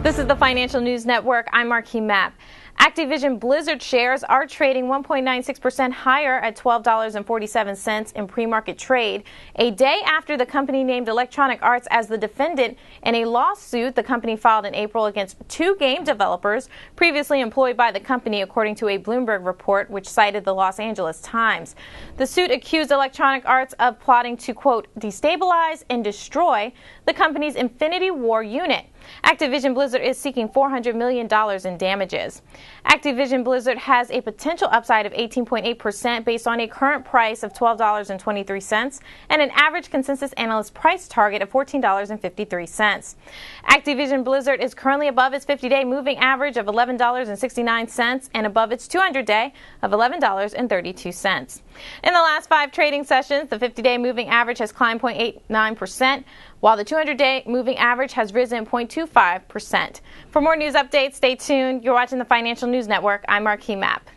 This is the Financial News Network. I'm Marquis Mapp. Activision Blizzard shares are trading 1.96% higher at $12.47 in pre-market trade, a day after the company named Electronic Arts as the defendant in a lawsuit the company filed in April against two game developers previously employed by the company, according to a Bloomberg report which cited the Los Angeles Times. The suit accused Electronic Arts of plotting to, quote, destabilize and destroy the company's Infinity War unit. Activision Blizzard is seeking $400 million in damages. Activision Blizzard has a potential upside of 18.8% based on a current price of $12.23 and an average consensus analyst price target of $14.53. Activision Blizzard is currently above its 50-day moving average of $11.69 and above its 200-day of $11.32. In the last 5 trading sessions, the 50-day moving average has climbed 0.89%, while the 200-day moving average has risen 0.25%. For more news updates, stay tuned. You're watching the Financial News Network. I'm Marquis Mapp.